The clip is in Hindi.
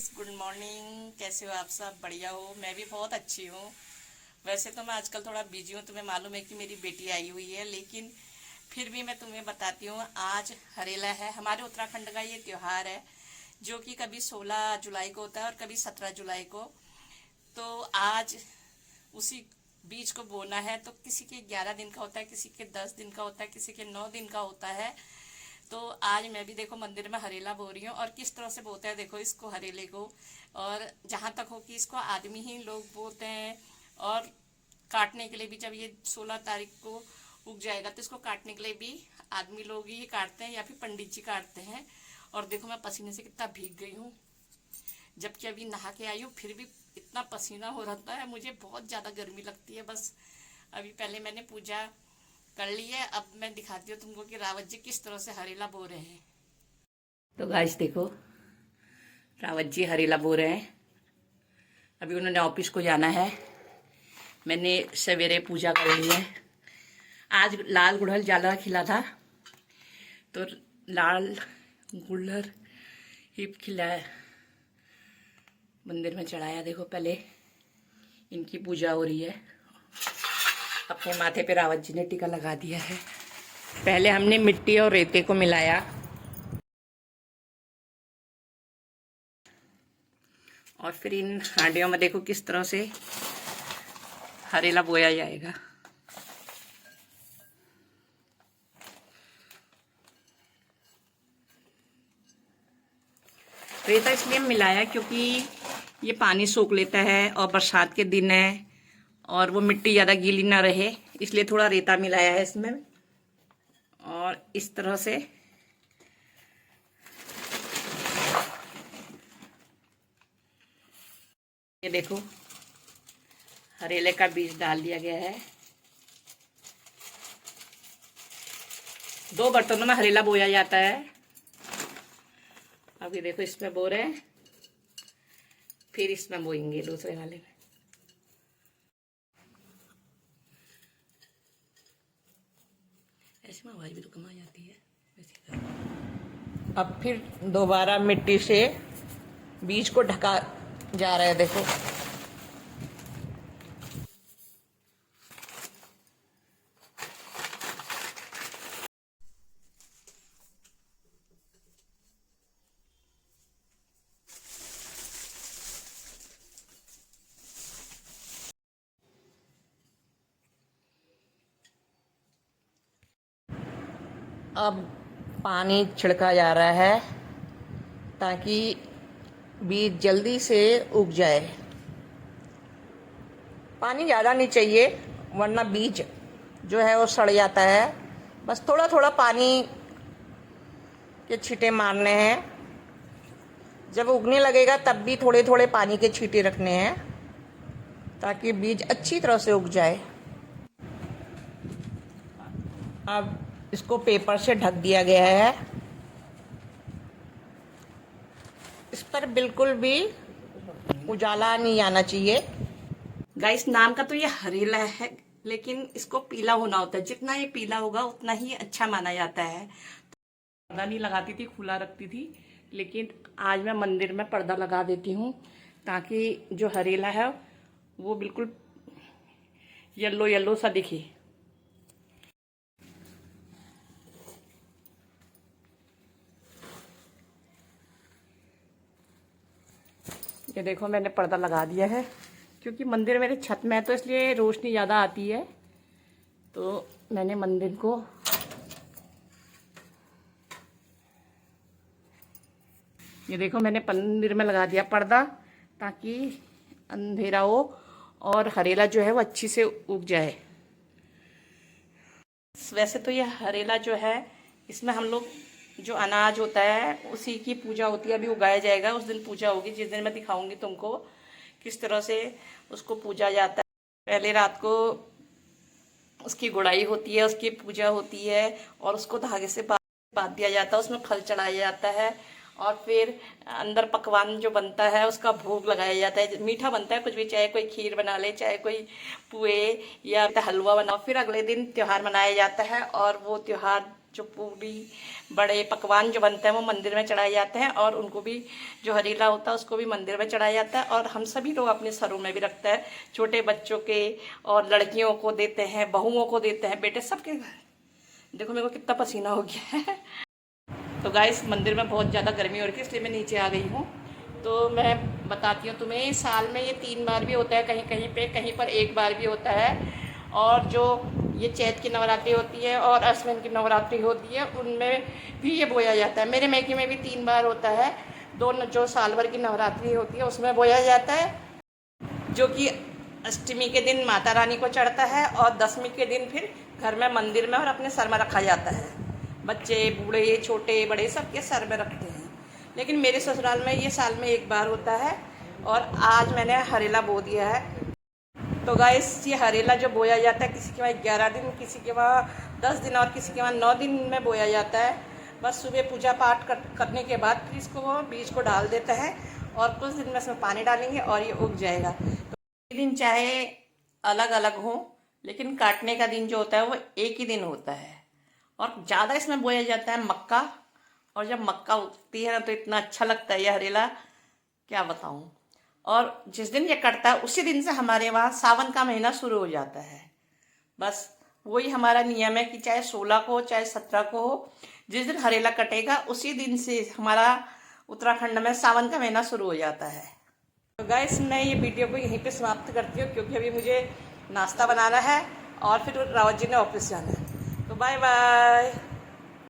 Good morning. कैसे हो आप सब? बढ़िया हो? मैं भी बहुत अच्छी हूँ। वैसे तो मैं आजकल थोड़ा बिजी हूँ, तुम्हें मालूम है कि मेरी बेटी आई हुई है, लेकिन फिर भी मैं तुम्हें बताती हूँ। आज हरेला है, हमारे उत्तराखंड का ये त्योहार है जो कि कभी 16 जुलाई को होता है और कभी 17 जुलाई को। तो आज उसी बीज को बोना है। तो किसी के 11 दिन का होता है, किसी के 10 दिन का होता है, किसी के 9 दिन का होता है। तो आज मैं भी देखो मंदिर में हरेला बो रही हूँ। और किस तरह से बोते हैं देखो इसको, हरेले को। और जहां तक हो कि इसको आदमी ही लोग बोते हैं। और काटने के लिए भी जब ये 16 तारीख को उग जाएगा तो इसको काटने के लिए भी आदमी लोग ही काटते हैं या फिर पंडित जी काटते हैं। और देखो मैं पसीने से कितना भीग गई हूँ, जबकि अभी नहा के आई हूँ, फिर भी इतना पसीना हो रहा है, मुझे बहुत ज़्यादा गर्मी लगती है। बस अभी पहले मैंने पूजा कर ली है, अब मैं दिखाती हूँ तुमको कि रावत जी किस तरह से हरेला बो रहे हैं। तो गाइस देखो, रावत जी हरेला बो रहे हैं। अभी उन्होंने ऑफिस को जाना है। मैंने सवेरे पूजा कर ली है। आज लाल गुड़हल ज्यादा खिला था तो लाल गुड़हल ही खिलाया, मंदिर में चढ़ाया। देखो पहले इनकी पूजा हो रही है। अपने माथे पे रावत जी ने टीका लगा दिया है। पहले हमने मिट्टी और रेते को मिलाया और फिर इन हांडियों में देखो किस तरह से हरेला बोया जाएगा। रेता इसलिए मिलाया क्योंकि ये पानी सोख लेता है और बरसात के दिन है और वो मिट्टी ज़्यादा गीली ना रहे, इसलिए थोड़ा रेता मिलाया है इसमें। और इस तरह से ये देखो हरेले का बीज डाल दिया गया है। 2 बर्तनों में हरेला बोया जाता है। अभी देखो इसमें बो रहे हैं, फिर इसमें बोएंगे दूसरे वाले में। ऐसे में आवाज भी तो कम आ जाती है वैसे। अब फिर दोबारा मिट्टी से बीज को ढका जा रहा है। देखो अब पानी छिड़का जा रहा है ताकि बीज जल्दी से उग जाए। पानी ज़्यादा नहीं चाहिए वरना बीज जो है वो सड़ जाता है। बस थोड़ा थोड़ा पानी के छींटे मारने हैं। जब उगने लगेगा तब भी थोड़े थोड़े पानी के छींटे रखने हैं ताकि बीज अच्छी तरह से उग जाए। अब इसको पेपर से ढक दिया गया है। इस पर बिल्कुल भी उजाला नहीं आना चाहिए। गाइस नाम का तो ये हरेला है, लेकिन इसको पीला होना होता है। जितना ये पीला होगा उतना ही अच्छा माना जाता है। पर्दा नहीं लगाती थी, खुला रखती थी, लेकिन आज मैं मंदिर में पर्दा लगा देती हूँ ताकि जो हरेला है वो बिल्कुल येलो येलो सा दिखे। ये देखो मैंने पर्दा लगा दिया है क्योंकि मंदिर मेरे छत में है तो इसलिए रोशनी ज़्यादा आती है। तो मैंने मंदिर को ये देखो मैंने मंदिर में लगा दिया पर्दा ताकि अंधेरा हो और हरेला जो है वो अच्छी से उग जाए। वैसे तो ये हरेला जो है इसमें हम लोग जो अनाज होता है उसी की पूजा होती है। अभी उगाया जाएगा, उस दिन पूजा होगी, जिस दिन मैं दिखाऊंगी तुमको किस तरह से उसको पूजा जाता है। पहले रात को उसकी गुड़ाई होती है, उसकी पूजा होती है और उसको धागे से बांध दिया जाता है। उसमें फल चढ़ाया जाता है और फिर अंदर पकवान जो बनता है उसका भोग लगाया जाता है। मीठा बनता है कुछ भी, चाहे कोई खीर बना ले, चाहे कोई पुए या हलवा बनाओ। फिर अगले दिन त्योहार मनाया जाता है और वो त्योहार जो पूरी बड़े पकवान जो बनते हैं वो मंदिर में चढ़ाए जाते हैं, और उनको भी जो हरेला होता है उसको भी मंदिर में चढ़ाया जाता है। और हम सभी लोग अपने सरों में भी रखते हैं, छोटे बच्चों के और लड़कियों को देते हैं, बहुओं को देते हैं, बेटे सबके। देखो मेरे को कितना पसीना हो गया है। तो गाइस मंदिर में बहुत ज़्यादा गर्मी हो रही है, इसलिए मैं नीचे आ गई हूँ। तो मैं बताती हूँ तुम्हें, साल में ये 3 बार भी होता है, कहीं कहीं पे, कहीं पर 1 बार भी होता है। और जो ये चैत की नवरात्रि होती है और अश्विन की नवरात्रि होती है, उनमें भी ये बोया जाता है। मेरे मैके में भी 3 बार होता है। दोनों जो साल भर की नवरात्रि होती है उसमें बोया जाता है, जो कि अष्टमी के दिन माता रानी को चढ़ता है, और दशमी के दिन फिर घर में मंदिर में और अपने सर में रखा जाता है। बच्चे बूढ़े छोटे बड़े सबके सर में रखते हैं। लेकिन मेरे ससुराल में ये साल में 1 बार होता है, और आज मैंने हरेला बो दिया है। तो गाइस ये हरेला जो बोया जाता है, किसी के वहाँ 11 दिन, किसी के वहाँ 10 दिन और किसी के वहाँ 9 दिन में बोया जाता है। बस सुबह पूजा पाठ करने के बाद फिर इसको वो बीज को डाल देता है, और कुछ दिन में इसमें पानी डालेंगे और ये उग जाएगा। तो दिन चाहे अलग अलग हो, लेकिन काटने का दिन जो होता है वो एक ही दिन होता है। और ज़्यादा इसमें बोया जाता है मक्का, और जब मक्का उगती है ना तो इतना अच्छा लगता है ये हरेला, क्या बताऊँ। और जिस दिन ये कटता है उसी दिन से हमारे वहाँ सावन का महीना शुरू हो जाता है। बस वही हमारा नियम है कि चाहे 16 को हो चाहे 17 को हो, जिस दिन हरेला कटेगा उसी दिन से हमारा उत्तराखंड में सावन का महीना शुरू हो जाता है। तो गाइस मैं ये वीडियो को यहीं पे समाप्त करती हूँ, क्योंकि अभी मुझे नाश्ता बनाना है और फिर रावत जी ने ऑफिस जाना है। तो बाय बाय।